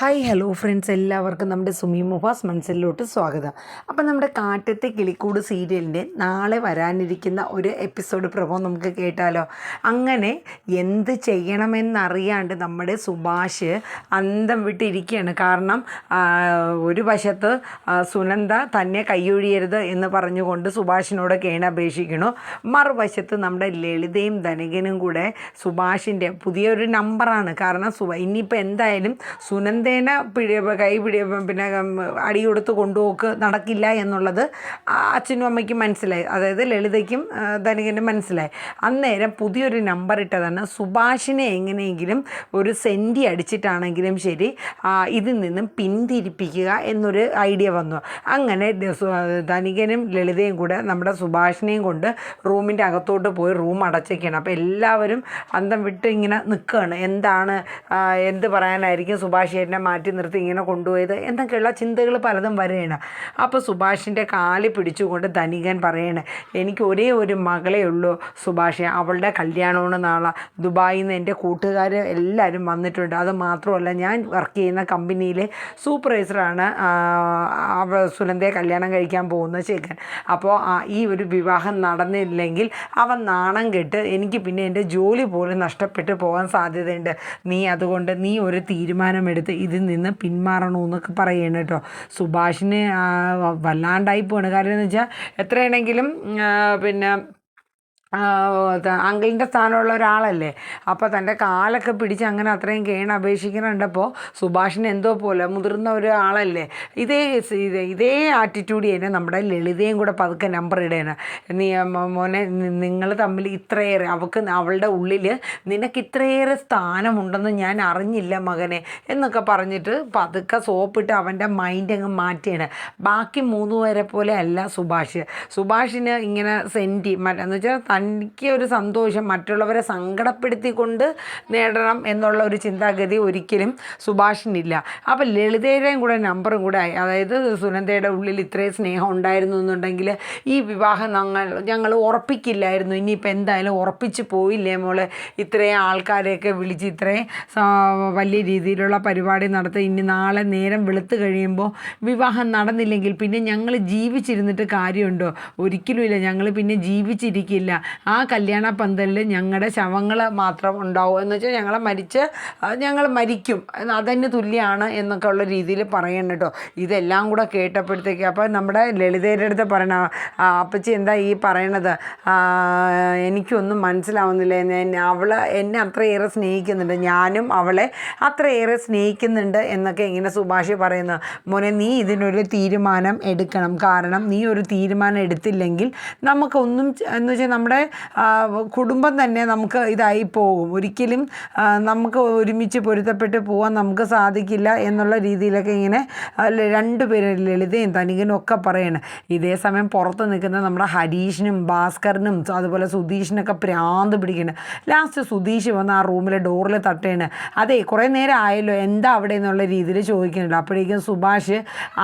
Hi hello friends, എല്ലാവർക്കും നമ്മുടെ സുമി മുഫാസ് മനസ്സിലോട്ട് സ്വാഗതം. അപ്പം നമ്മുടെ കാറ്റത്തെ കിളിക്കൂട് സീരിയലിൻ്റെ നാളെ വരാനിരിക്കുന്ന ഒരു എപ്പിസോഡ് പ്രമോ നമുക്ക് കേട്ടാലോ. അങ്ങനെ എന്ത് ചെയ്യണമെന്നറിയാണ്ട് നമ്മുടെ സുഭാഷ് അന്തം വിട്ടിരിക്കുകയാണ്. കാരണം ഒരു വശത്ത് സുനന്ദ തന്നെ കൈയൊഴിയരുത് എന്ന് പറഞ്ഞുകൊണ്ട് സുഭാഷിനോട് കേണപേക്ഷിക്കണു. മറുവശത്ത് നമ്മുടെ ലളിതയും ധനികനും കൂടെ സുഭാഷിൻ്റെ പുതിയൊരു നമ്പറാണ്. കാരണം ഇനിയിപ്പോൾ എന്തായാലും സുനന്ദേനെ പിന്നെ അടി കൊടുത്ത് കൊണ്ടുപോക്ക് നടക്കില്ല എന്നുള്ളത് അച്ഛനും അമ്മയ്ക്കും മനസ്സിലായി. അതായത് ലളിതയ്ക്കും ധനികനും മനസ്സിലായി. അന്നേരം പുതിയൊരു നമ്പർ ഇട്ടതാണ് സുഭാഷിനെ എങ്ങനെയെങ്കിലും ഒരു സെൻറ്റി അടിച്ചിട്ടാണെങ്കിലും ശരി ഇതിൽ നിന്നും പിന്തിരിപ്പിക്കുക എന്നൊരു ഐഡിയ വന്നു. അങ്ങനെ ധനികനും ലളിതയും കൂടെ നമ്മുടെ സുഭാഷിനെയും കൊണ്ട് റൂമിൻ്റെ അകത്തോട്ട് പോയി റൂം അടച്ചേക്കാണ്. അപ്പോൾ എല്ലാവരും അന്തം വിട്ട് ഇങ്ങനെ നിൽക്കുകയാണ്. എന്ത് പറയാനായിരിക്കും സുഭാഷ് എന്നെ മാറ്റി നിർത്തി ഇങ്ങനെ കൊണ്ടുപോയത് എന്നൊക്കെയുള്ള ചിന്തകൾ പലതും വരികയാണ്. അപ്പോൾ സുഭാഷിൻ്റെ കാല് പിടിച്ചുകൊണ്ട് ധനികൻ പറയണേ, എനിക്ക് ഒരേ ഒരു മകളേ ഉള്ളൂ സുഭാഷ്, അവളുടെ കല്യാണമാണ് നാളെ. ദുബായിൽ നിന്ന് എൻ്റെ കൂട്ടുകാർ എല്ലാവരും വന്നിട്ടുണ്ട്. അത് മാത്രമല്ല, ഞാൻ വർക്ക് ചെയ്യുന്ന കമ്പനിയിലെ സൂപ്പർവൈസറാണ് സുനന്ദയെ കല്യാണം കഴിക്കാൻ പോകുന്ന ചേക്കൻ. അപ്പോൾ ഈ ഒരു വിവാഹം നടന്നില്ലെങ്കിൽ അവൻ നാണം കെട്ട് എനിക്ക് പിന്നെ എൻ്റെ ജോലി പോലും നഷ്ടപ്പെട്ടു പോകാൻ സാധ്യതയുണ്ട്. അതുകൊണ്ട് നീ ഒരു തീരുമാനമെടുത്ത് ഇതിൽ നിന്ന് പിന്മാറണമെന്നൊക്കെ പറയണം കേട്ടോ. സുഭാഷിന് വല്ലാണ്ടായി പോവാണ്. കാര്യം എന്ന് വെച്ചാൽ എത്രയാണെങ്കിലും പിന്നെ അങ്കിളിൻ്റെ സ്ഥാനമുള്ള ഒരാളല്ലേ. അപ്പോൾ തൻ്റെ കാലൊക്കെ പിടിച്ച് അങ്ങനെ അത്രയും അപേക്ഷിക്കുന്നുണ്ടപ്പോൾ സുഭാഷിന് എന്തോ പോലെ മുതിർന്ന ഒരാളല്ലേ. ഇതേ ആറ്റിറ്റ്യൂഡ് തന്നെ നമ്മുടെ ലളിതയും കൂടെ പതുക്കെ നമ്പർ ഇടേണ്. മോനെ, നിങ്ങൾ തമ്മിൽ ഇത്രയേറെ അവളുടെ ഉള്ളിൽ നിനക്ക് ഇത്രയേറെ സ്ഥാനമുണ്ടെന്ന് ഞാൻ അറിഞ്ഞില്ല മകനെ എന്നൊക്കെ പറഞ്ഞിട്ട് പതുക്കെ സോപ്പിട്ട് അവൻ്റെ മൈൻഡ് അങ്ങ് മാറ്റിയാണ്. ബാക്കി 3 പേരെ പോലെ അല്ല സുഭാഷിന് ഇങ്ങനെ മറ്റെന്ന് വെച്ചാൽ തനിക്ക് ഒരു സന്തോഷം മറ്റുള്ളവരെ സങ്കടപ്പെടുത്തിക്കൊണ്ട് നേടണം എന്നുള്ള ഒരു ചിന്താഗതി ഒരിക്കലും സുഭാഷിനില്ല. അപ്പോൾ ലളിതയുടെയും കൂടെ നമ്പറും കൂടെ ആയി. അതായത് സുനന്ദയുടെ ഉള്ളിൽ ഇത്രയും സ്നേഹം ഉണ്ടായിരുന്നു എന്നുണ്ടെങ്കിൽ ഈ വിവാഹം ഞങ്ങൾ ഉറപ്പിക്കില്ലായിരുന്നു. ഇനിയിപ്പോൾ എന്തായാലും ഉറപ്പിച്ച് പോയില്ലേ മോളെ, ഇത്രയും ആൾക്കാരെയൊക്കെ വിളിച്ച് ഇത്രയും വലിയ രീതിയിലുള്ള പരിപാടി നടത്തി. ഇനി നാളെ നേരം വെളുത്ത് കഴിയുമ്പോൾ വിവാഹം നടന്നില്ലെങ്കിൽ പിന്നെ ഞങ്ങൾ ജീവിച്ചിരുന്നിട്ട് കാര്യമുണ്ടോ? ഒരിക്കലുമില്ല. ഞങ്ങൾ പിന്നെ ജീവിച്ചിരിക്കില്ല. ആ കല്യാണ പന്തലിൽ ഞങ്ങളുടെ ശവങ്ങൾ മാത്രം ഉണ്ടാവും. എന്ന് വെച്ചാൽ ഞങ്ങൾ മരിക്കും, അതിന് തുല്യമാണ് എന്നൊക്കെ ഉള്ള രീതിയിൽ പറയണം കേട്ടോ. ഇതെല്ലാം കൂടെ കേട്ടപ്പോഴത്തേക്ക് അപ്പോൾ നമ്മുടെ ലളിതയുടെ അടുത്ത് പറയണ, അപ്പച്ചി എന്താ ഈ പറയണത്, എനിക്കൊന്നും മനസ്സിലാവുന്നില്ല. എന്നെ അത്രയേറെ സ്നേഹിക്കുന്നുണ്ട്, ഞാനും അവളെ അത്രയേറെ സ്നേഹിക്കുന്നുണ്ട് എന്നൊക്കെ ഇങ്ങനെ സുഭാഷ് പറയുന്നു. മോനെ, നീ ഇതിനൊരു തീരുമാനം എടുക്കണം. കാരണം നീ ഒരു തീരുമാനം എടുത്തില്ലെങ്കിൽ നമുക്കൊന്നും എന്ന് വെച്ചാൽ നമ്മുടെ കുടുംബം തന്നെ നമുക്ക് ഇതായി പോകും. ഒരിക്കലും നമുക്ക് ഒരുമിച്ച് പൊരുത്തപ്പെട്ട് പോകാൻ നമുക്ക് സാധിക്കില്ല എന്നുള്ള രീതിയിലൊക്കെ ഇങ്ങനെ 2 പേരും ലളിതയും ധനികനും ഒക്കെ പറയണം. ഇതേ സമയം പുറത്ത് നിൽക്കുന്ന നമ്മുടെ ഹരീഷിനും ഭാസ്കറിനും അതുപോലെ സുധീഷിനൊക്കെ ഭ്രാന്ത് പിടിക്കണം. ലാസ്റ്റ് സുധീഷ് വന്ന് ആ റൂമിലെ ഡോറിൽ തട്ടേണ്. അതെ, കുറേ നേരം ആയല്ലോ, എന്താ അവിടെ എന്നുള്ള രീതിയിൽ ചോദിക്കുന്നുണ്ട്. അപ്പോഴേക്കും സുഭാഷ്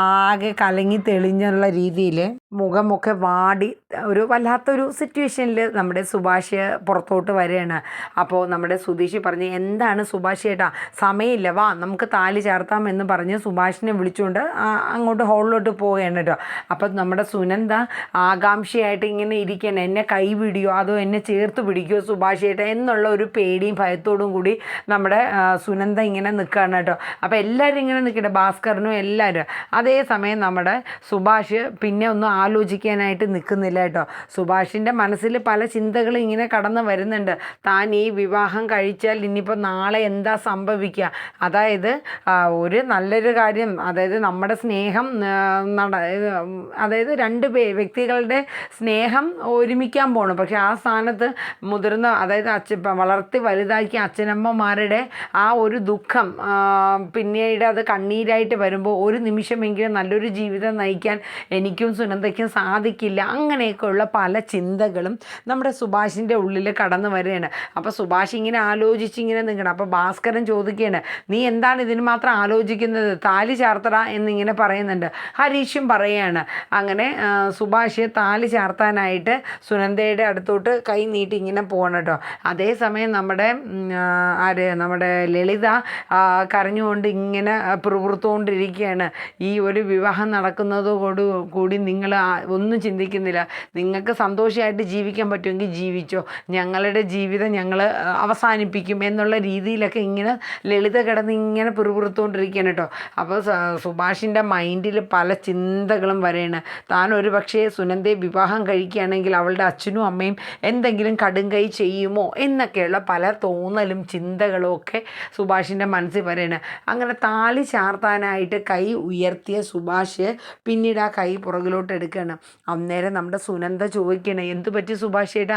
ആകെ കലങ്ങി തെളിഞ്ഞുള്ള രീതിയിൽ മുഖമൊക്കെ വാടി ഒരു വല്ലാത്തൊരു സിറ്റുവേഷനിൽ നമ്മുടെ സുഭാഷ് പുറത്തോട്ട് വരികയാണ്. അപ്പോൾ നമ്മുടെ സുധീഷ് പറഞ്ഞ്, എന്താണ് സുഭാഷ് ചേട്ടാ, സമയമില്ല, വാ നമുക്ക് താലി ചാർത്താം എന്ന് പറഞ്ഞ് സുഭാഷിനെ വിളിച്ചുകൊണ്ട് അങ്ങോട്ട് ഹോളിലോട്ട് പോവുകയാണ് കേട്ടോ. അപ്പം നമ്മുടെ സുനന്ദ ആകാംക്ഷയായിട്ട് ഇങ്ങനെ ഇരിക്കുകയാണ്. എന്നെ കൈ പിടിയോ അതോ എന്നെ ചേർത്ത് പിടിക്കുമോ സുഭാഷ് ചേട്ടാ എന്നുള്ള ഒരു പേടിയും ഭയത്തോടും കൂടി നമ്മുടെ സുനന്ദ ഇങ്ങനെ നിൽക്കുകയാണ് കേട്ടോ. അപ്പോൾ എല്ലാവരും ഇങ്ങനെ നിൽക്കട്ടെ, ഭാസ്കറിനും എല്ലാവരും. അതേസമയം നമ്മുടെ സുഭാഷ് പിന്നെ ഒന്നും ആലോചിക്കാനായിട്ട് നിൽക്കുന്നില്ല കേട്ടോ. സുഭാഷിൻ്റെ മനസ്സിൽ പല ചിന്തകൾ ഇങ്ങനെ കടന്നു വരുന്നുണ്ട്. താൻ ഈ വിവാഹം കഴിച്ചാൽ ഇനിയിപ്പോൾ നാളെ എന്താ സംഭവിക്കുക? അതായത് ഒരു നല്ലൊരു കാര്യം, അതായത് നമ്മുടെ സ്നേഹം അതായത് 2 വ്യക്തികളുടെ സ്നേഹം ഒരുമിക്കാൻ പോകണം. പക്ഷെ ആ സ്ഥാനത്ത് മുതിർന്ന, അതായത് വളർത്തി വലുതാക്കിയ അച്ഛനമ്മമാരുടെ ആ ഒരു ദുഃഖം പിന്നീട് അത് കണ്ണീരായിട്ട് വരുമ്പോൾ ഒരു നിമിഷമെങ്കിലും നല്ലൊരു ജീവിതം നയിക്കാൻ എനിക്കും സുനന്ദയ്ക്കും തലമുറയ്ക്കും സാധിക്കില്ല. അങ്ങനെയൊക്കെയുള്ള പല ചിന്തകളും നമ്മുടെ സുഭാഷിൻ്റെ ഉള്ളിൽ കടന്നു വരികയാണ്. അപ്പോൾ സുഭാഷ് ഇങ്ങനെ ആലോചിച്ചിങ്ങനെ നിൽക്കണം. അപ്പോൾ ഭാസ്കരൻ ചോദിക്കുകയാണ്, നീ എന്താണ് ഇതിന് മാത്രം ആലോചിക്കുന്നത്, താലി ചാർത്തടാ എന്നിങ്ങനെ പറയുന്നുണ്ട്. ഹരീഷും പറയുകയാണ്. അങ്ങനെ സുഭാഷ് താലി ചാർത്താനായിട്ട് സുനന്ദയുടെ അടുത്തോട്ട് കൈ നീട്ടി ഇങ്ങനെ പോകണം കേട്ടോ. അതേസമയം നമ്മുടെ ലളിത കരഞ്ഞുകൊണ്ട് ഇങ്ങനെ പിറുപിറുത്തുകൊണ്ടിരിക്കുകയാണ്. ഈ ഒരു വിവാഹം നടക്കുന്നതോടു കൂടി നിങ്ങൾ ഒന്നും ചിന്തിക്കുന്നില്ല. നിങ്ങൾക്ക് സന്തോഷമായിട്ട് ജീവിക്കാൻ പറ്റുമെങ്കിൽ ജീവിച്ചോ, ഞങ്ങളുടെ ജീവിതം ഞങ്ങൾ അവസാനിപ്പിക്കും എന്നുള്ള രീതിയിലൊക്കെ ഇങ്ങനെ ലളിത കിടന്ന് ഇങ്ങനെ പിറുപിറുത്തുകൊണ്ടിരിക്കുകയാണ് കേട്ടോ. അപ്പോൾ സുഭാഷിൻ്റെ മൈൻഡിൽ പല ചിന്തകളും വരെയാണ്. താൻ ഒരു പക്ഷേ സുനന്ദയെ വിവാഹം കഴിക്കുകയാണെങ്കിൽ അവളുടെ അച്ഛനും അമ്മയും എന്തെങ്കിലും കടുംകൈ ചെയ്യുമോ എന്നൊക്കെയുള്ള പല തോന്നലും ചിന്തകളും ഒക്കെ സുഭാഷിൻ്റെ മനസ്സിൽ വരെയാണ്. അങ്ങനെ താലി ചാർത്താനായിട്ട് കൈ ഉയർത്തിയ സുഭാഷ് പിന്നീട് ആ കൈ പുറകിലോട്ട് എടുക്കുകയാണ്. അന്നേരം നമ്മുടെ സുനന്ദ ചോദിക്കണേ, എന്ത് പറ്റി സുഭാഷ് ചേട്ടാ,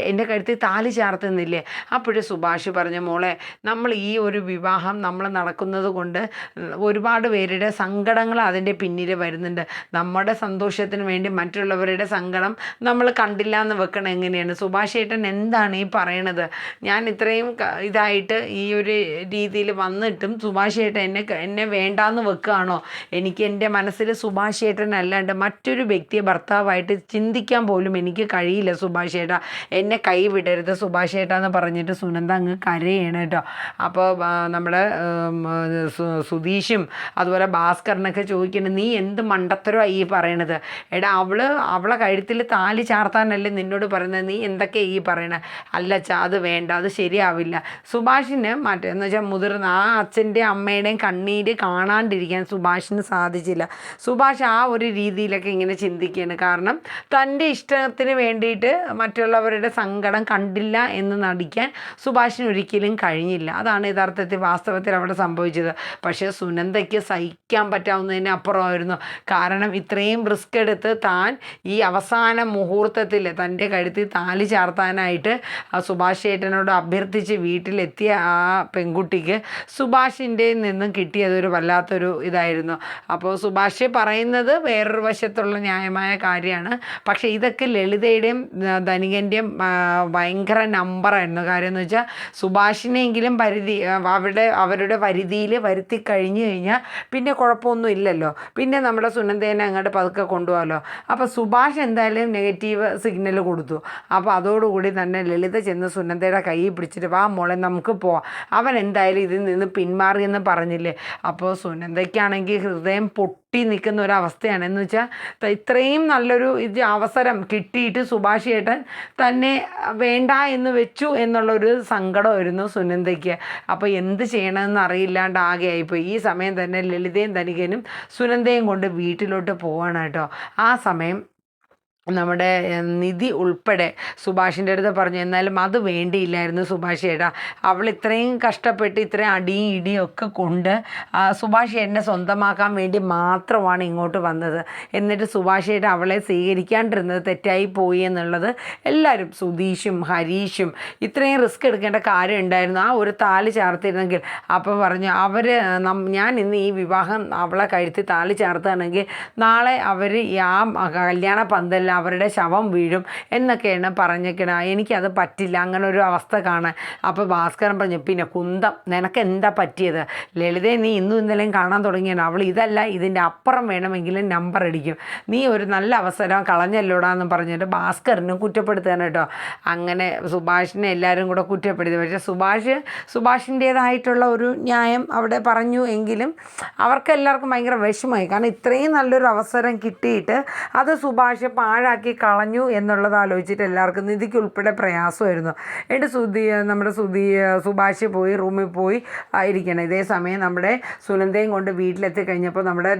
എൻ്റെ കഴുത്തിൽ താലി ചാർത്തുന്നില്ലേ? അപ്പോഴേ സുഭാഷ് പറഞ്ഞു, മോളെ, നമ്മൾ ഈ ഒരു വിവാഹം നമ്മൾ നടക്കുന്നത് കൊണ്ട് ഒരുപാട് പേരുടെ സങ്കടങ്ങൾ അതിൻ്റെ പിന്നിൽ വരുന്നുണ്ട്. നമ്മുടെ സന്തോഷത്തിന് വേണ്ടി മറ്റുള്ളവരുടെ സങ്കടം നമ്മൾ കണ്ടില്ല എന്ന് വെക്കണം എങ്ങനെയാണ്? സുഭാഷ് ചേട്ടൻ എന്താണ് ഈ പറയണത്? ഞാൻ ഇത്രയും ഇതായിട്ട് ഈ ഒരു രീതിയിൽ വന്നിട്ടും സുഭാഷ് ചേട്ടൻ എന്നെ വേണ്ടാന്ന് വെക്കുകയാണോ? എനിക്ക് എൻ്റെ മനസ്സിൽ സുഭാഷ് ചേട്ടൻ അല്ലാണ്ട് മറ്റൊരു വ്യക്തിയെ ഭർത്താവായിട്ട് ചിന്തിക്കാൻ പോലും എനിക്ക് കഴിയില്ല. സുഭാഷ് ചേട്ടാ, എന്നെ കൈവിടരുത് സുഭാഷ് ചേട്ടാ എന്ന് പറഞ്ഞിട്ട് സുനന്ദ അങ്ങ് കരയാണ് കേട്ടോ. അപ്പോൾ നമ്മുടെ സുധീഷും അതുപോലെ ഭാസ്കരനൊക്കെ ചോദിക്കുന്നത്, നീ എന്ത് മണ്ടത്തരമാണ് ഈ പറയണത്? എടാ, അവളെ കഴുത്തിൽ താലി ചാർത്താനല്ലേ നിന്നോട് പറയുന്നത്, നീ എന്തൊക്കെയാണ് ഈ പറയണത്? അല്ല അത് വേണ്ട, അത് ശരിയാവില്ല. സുഭാഷിന് മറ്റേന്ന് വെച്ചാൽ മുതിർന്ന ആ അച്ഛൻ്റെയും അമ്മയുടെയും കണ്ണീര് കാണാണ്ടിരിക്കാൻ സുഭാഷിന് സാധിച്ചില്ല. സുഭാഷ് ആ ഒരു രീതിയിലൊക്കെ ഇങ്ങനെ ചിന്തിക്കുകയാണ്. കാരണം തൻ്റെ ഇഷ്ടത്തിന് വേണ്ടിയിട്ട് മറ്റുള്ളവരുടെ സങ്കടം കണ്ടില്ല എന്ന് നടിക്കാൻ സുഭാഷിന് ഒരിക്കലും കഴിഞ്ഞില്ല. അതാണ് യഥാർത്ഥത്തിൽ വാസ്തവത്തിൽ അവിടെ സംഭവിച്ചത്. പക്ഷേ സുനന്ദയ്ക്ക് സഹിക്കാൻ പറ്റാവുന്നതിന് അപ്പുറമായിരുന്നു. കാരണം ഇത്രയും റിസ്ക് എടുത്ത് താൻ ഈ അവസാന മുഹൂർത്തത്തിൽ തൻ്റെ കഴുത്തിൽ താലി ചാർത്താനായിട്ട് സുഭാഷ് ചേട്ടനോട് അഭ്യർത്ഥിച്ച് വീട്ടിലെത്തിയ ആ പെൺകുട്ടിക്ക് സുഭാഷിൻ്റെ നിന്നും കിട്ടിയതൊരു വല്ലാത്തൊരു ഇതായിരുന്നു. അപ്പോൾ സുഭാഷ് പറയുന്നത് വേറൊരു വശത്തുള്ള ന്യായമായ കാര്യമാണ്. പക്ഷേ ഇതൊക്കെ ലളിതയുടെയും ധനികൻ്റെയും ഭയങ്കര നമ്പറായിരുന്നു. കാര്യം എന്ന് വെച്ചാൽ സുഭാഷിനെങ്കിലും അവരുടെ പരിധിയിൽ വരുത്തി കഴിഞ്ഞു കഴിഞ്ഞാൽ പിന്നെ കുഴപ്പമൊന്നും ഇല്ലല്ലോ. പിന്നെ നമ്മുടെ സുനന്ദേനെ അങ്ങോട്ട് പതുക്കെ കൊണ്ടുപോകാമല്ലോ. അപ്പോൾ സുഭാഷ് എന്തായാലും നെഗറ്റീവ് സിഗ്നൽ കൊടുത്തു. അപ്പോൾ അതോടുകൂടി തന്നെ ലളിത ചെന്ന് സുനന്ദയുടെ കൈ പിടിച്ചിട്ട്, വാ മോളെ നമുക്ക് പോവാം, അവൻ എന്തായാലും ഇതിൽ നിന്ന് പിന്മാറിയെന്ന് പറഞ്ഞില്ലേ. അപ്പോൾ സുനന്ദയ്ക്കാണെങ്കിൽ ഹൃദയം പൊട്ടി നിൽക്കുന്ന ഒരവസ്ഥയാണ്. എന്ന് വെച്ചാൽ ഇത്രയും നല്ലൊരു അവസരം കിട്ടിയിട്ട് സുഭാഷ് ചേട്ടൻ തന്നെ വേണ്ട എന്ന് വെച്ചു എന്നുള്ളൊരു സങ്കടമായിരുന്നു സുനന്ദയ്ക്ക്. അപ്പോൾ എന്ത് ചെയ്യണമെന്ന് അറിയില്ലാണ്ട് ആകെ ആയിപ്പോയി. ഈ സമയം തന്നെ ലളിതയും ധനികനും സുനന്ദയും കൊണ്ട് വീട്ടിലോട്ട് പോവാണ് കേട്ടോ. ആ സമയം നമ്മുടെ നിധി ഉൾപ്പെടെ സുഭാഷിൻ്റെ അടുത്ത് പറഞ്ഞു, എന്നാലും അത് വേണ്ടിയില്ലായിരുന്നു സുഭാഷ് ചേട്ടാ, അവൾ ഇത്രയും കഷ്ടപ്പെട്ട് ഇത്രയും അടിയും ഇടിയും ഒക്കെ കൊണ്ട് സുഭാഷ് ചേട്ടനെ സ്വന്തമാക്കാൻ വേണ്ടി മാത്രമാണ് ഇങ്ങോട്ട് വന്നത്. എന്നിട്ട് സുഭാഷ് ചേട്ടൻ അവളെ സ്വീകരിക്കാണ്ടിരുന്നത് തെറ്റായി പോയി എന്നുള്ളത് എല്ലാവരും, സുധീഷും ഹരീഷും ഇത്രയും റിസ്ക് എടുക്കേണ്ട കാര്യം ഉണ്ടായിരുന്നു. ആ ഒരു താലി ചാർത്തിരുന്നെങ്കിൽ. അപ്പോൾ പറഞ്ഞു, ഞാൻ ഇന്ന് ഈ വിവാഹം അവളെ കഴുത്തി താലി ചാർത്തുകയാണെങ്കിൽ നാളെ അവർ ആ കല്യാണ പന്തലിൽ അവരുടെ ശവം വീഴും എന്നൊക്കെയാണ് പറഞ്ഞേക്കണ. എനിക്കത് പറ്റില്ല അങ്ങനെ ഒരു അവസ്ഥ കാണാൻ. അപ്പോൾ ഭാസ്കരൻ പറഞ്ഞു, പിന്നെ കുന്തം, നിനക്ക് എന്താ പറ്റിയത്? ലളിതയെ നീ ഇന്നും ഇന്നലെയും കാണാൻ തുടങ്ങിയാണ്. അവൾ ഇതല്ല ഇതിൻ്റെ അപ്പുറം വേണമെങ്കിലും നമ്പർ അടിക്കും. നീ ഒരു നല്ല അവസരം കളഞ്ഞല്ലോടാന്ന് പറഞ്ഞിട്ട് ഭാസ്കരനും കുറ്റപ്പെടുത്തുകയാണ് കേട്ടോ. അങ്ങനെ സുഭാഷിനെ എല്ലാവരും കൂടെ കുറ്റപ്പെടുത്തി. പക്ഷേ സുഭാഷിൻ്റേതായിട്ടുള്ള ഒരു ന്യായം അവിടെ പറഞ്ഞു എങ്കിലും അവർക്കെല്ലാവർക്കും ഭയങ്കര വിഷമമായി. കാരണം ഇത്രയും നല്ലൊരു അവസരം കിട്ടിയിട്ട് അത് സുഭാഷ് പാഴാക്കി കളഞ്ഞു എന്നുള്ളത് ആലോചിച്ചിട്ട് എല്ലാവർക്കും, നിധിക്ക് ഉൾപ്പെടെ പ്രയാസമായിരുന്നു. എന്നിട്ട് സുഭാഷ് പോയി റൂമിൽ പോയി ഇരിക്കണം. ഇതേ സമയം നമ്മുടെ സുനന്ദയും കൊണ്ട് വീട്ടിലെത്തി കഴിഞ്ഞപ്പോൾ നമ്മുടെ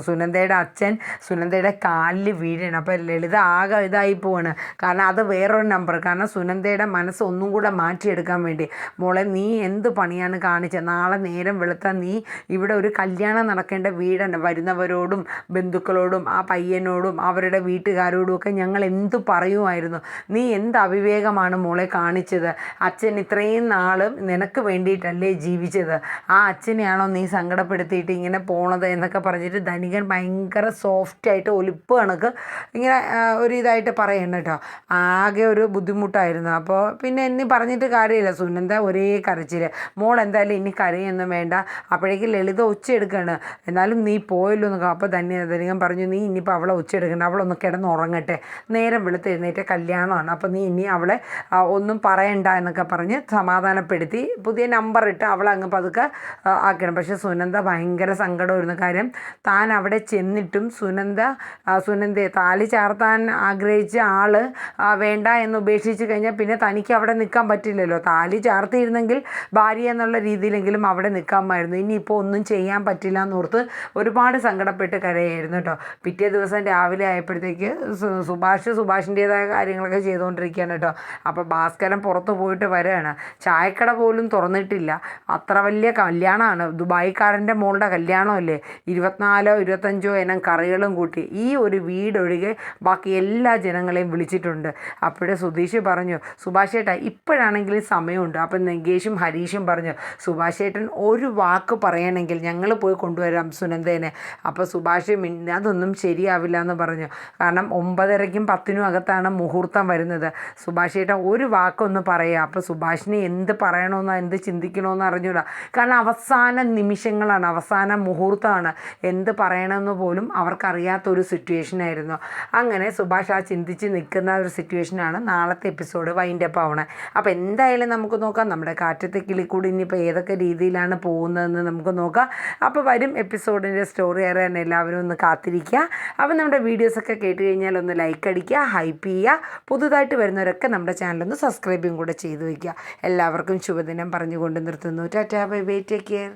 സുനന്ദയുടെ അച്ഛൻ സുനന്ദയുടെ കാലിൽ വീഴണം. അപ്പോൾ ലളിത ആകെ ഇതായി പോവാണ്. കാരണം അത് വേറൊരു നമ്പർ. കാരണം സുനന്ദയുടെ മനസ്സ് ഒന്നും കൂടെ മാറ്റിയെടുക്കാൻ വേണ്ടി, മോളെ നീ എന്ത് പണിയാണ് കാണിച്ചത്? നാളെ നേരം വെളുത്താൽ നീ ഇവിടെ ഒരു കല്യാണം നടക്കേണ്ട വീടാണ്. വരുന്നവരോടും ബന്ധുക്കളോടും ആ പയ്യനോടും അച്ഛനോടും അവരുടെ വീട്ടുകാരോടും ഒക്കെ ഞങ്ങൾ എന്തു പറയുമായിരുന്നു. നീ എന്ത് അവിവേകമാണ് മോളെ കാണിച്ചത്. അച്ഛൻ ഇത്രയും നാളും നിനക്ക് വേണ്ടിയിട്ടല്ലേ ജീവിച്ചത്. ആ അച്ഛനെയാണോ നീ സങ്കടപ്പെടുത്തിയിട്ട് ഇങ്ങനെ പോണത് എന്നൊക്കെ പറഞ്ഞിട്ട് ധനികൻ ഭയങ്കര സോഫ്റ്റായിട്ട് ഒലിപ്പ് കണക്ക് ഇങ്ങനെ ഒരു ഇതായിട്ട് പറയണം കേട്ടോ. ആകെ ഒരു ബുദ്ധിമുട്ടായിരുന്നു. അപ്പോൾ പിന്നെ ഇനി പറഞ്ഞിട്ട് കാര്യമില്ല. സുനന്ദ ഒരേ കരച്ചിൽ. മോൾ എന്തായാലും ഇനി കരയൊന്നും വേണ്ട. അപ്പോഴേക്ക് ലളിത ഒച്ചയെടുക്കുകയാണ്. എന്നാലും നീ പോയല്ലോ എന്നൊക്കെ. അപ്പോൾ ധനികൻ പറഞ്ഞു, നീ ഇനിയിപ്പോൾ അവളെ ഒച്ചയെടുക്കണ്ട, അവളൊന്ന് കിടന്നുറങ്ങട്ടെ, നേരം വെളുത്ത് എഴുന്നേറ്റ് കല്യാണമാണ്, അപ്പോൾ നീ ഇനി അവളെ ഒന്നും പറയണ്ട എന്നൊക്കെ പറഞ്ഞ് സമാധാനപ്പെടുത്തി പുതിയ നമ്പർ ഇട്ട് അവളെ അങ്ങ് പതുക്കെ ആക്കണം. പക്ഷേ സുനന്ദ ഭയങ്കര സങ്കടമായിരുന്നു. കാര്യം താൻ അവിടെ ചെന്നിട്ടും സുനന്ദയെ താലി ചാർത്താൻ ആഗ്രഹിച്ച ആൾ വേണ്ട എന്ന് ഉപേക്ഷിച്ച് കഴിഞ്ഞാൽ പിന്നെ തനിക്ക് അവിടെ നിൽക്കാൻ പറ്റില്ലല്ലോ. താലി ചാർത്തിയിരുന്നെങ്കിൽ ഭാര്യ എന്നുള്ള രീതിയിലെങ്കിലും അവിടെ നിൽക്കാമായിരുന്നു. ഇനിയിപ്പോൾ ഒന്നും ചെയ്യാൻ പറ്റില്ല എന്നോർത്ത് ഒരുപാട് സങ്കടപ്പെട്ട് കരയായിരുന്നു കേട്ടോ. പിറ്റേ ദിവസം രാവിലെ ആയപ്പോഴത്തേക്ക് സുഭാഷിൻ്റേതായ കാര്യങ്ങളൊക്കെ ചെയ്തുകൊണ്ടിരിക്കുകയാണ് കേട്ടോ. അപ്പോൾ ഭാസ്കരൻ പുറത്ത് പോയിട്ട് വരികയാണ്. ചായക്കട പോലും തുറന്നിട്ടില്ല. അത്ര വലിയ കല്യാണമാണ്, ദുബായിക്കാരൻ്റെ മോളുടെ കല്യാണമല്ലേ. 24 25 ഇനം കറികളും കൂട്ടി ഈ ഒരു വീടൊഴികെ ബാക്കി എല്ലാ ജനങ്ങളെയും വിളിച്ചിട്ടുണ്ട്. അപ്പോഴേ സുധീഷ് പറഞ്ഞു, സുഭാഷ് ചേട്ടാ ഇപ്പോഴാണെങ്കിലും സമയമുണ്ട്. അപ്പം നെഗേഷും ഹരീഷും പറഞ്ഞു, സുഭാഷ് ചേട്ടൻ ഒരു വാക്ക് പറയണമെങ്കിൽ ഞങ്ങൾ പോയി കൊണ്ടുവരാം സുനന്ദേനെ. അപ്പോൾ സുഭാഷ് അതൊന്നും ശരിയാവില്ല എന്ന് പറഞ്ഞു. കാരണം 9:30ക്കും 10നും അകത്താണ് മുഹൂർത്തം വരുന്നത്. സുഭാഷ് ചേട്ടൻ ഒരു വാക്കൊന്ന് പറയുക. അപ്പോൾ സുഭാഷിനെ എന്ത് പറയണമെന്നോ എന്ത് ചിന്തിക്കണമെന്ന് അറിഞ്ഞൂടാ. കാരണം അവസാന നിമിഷങ്ങളാണ്, അവസാന മുഹൂർത്തമാണ്. എന്ത് പറയണമെന്ന് പോലും അവർക്കറിയാത്തൊരു സിറ്റുവേഷനായിരുന്നു. അങ്ങനെ സുഭാഷ് ആ ചിന്തിച്ച് നിൽക്കുന്ന ഒരു സിറ്റുവേഷനാണ് നാളത്തെ എപ്പിസോഡ് വൈൻഡപ്പ് ആവണേ. അപ്പോൾ എന്തായാലും നമുക്ക് നോക്കാം നമ്മുടെ കാറ്റത്തെ കിളിക്കൂടി ഇനിയിപ്പോൾ ഏതൊക്കെ രീതിയിലാണ് പോകുന്നതെന്ന് നമുക്ക് നോക്കാം. അപ്പോൾ വരും എപ്പിസോഡിൻ്റെ സ്റ്റോറി അറിയാൻ എല്ലാവരും ഒന്ന് കാത്തിരിക്കുക. അപ്പോൾ നമ്മുടെ വീഡിയോസൊക്കെ കേട്ട് കഴിഞ്ഞാൽ ഒന്ന് ലൈക്ക് അടിക്കുക, ഹൈപ്പ് ചെയ്യുക. പുതുതായിട്ട് വരുന്നവരൊക്കെ നമ്മുടെ ചാനലൊന്ന് സബ്സ്ക്രൈബും കൂടെ ചെയ്തു വയ്ക്കുക. എല്ലാവർക്കും ശുഭദിനം പറഞ്ഞുകൊണ്ട് നിർത്തുന്നു. Tata, bye bye, take care.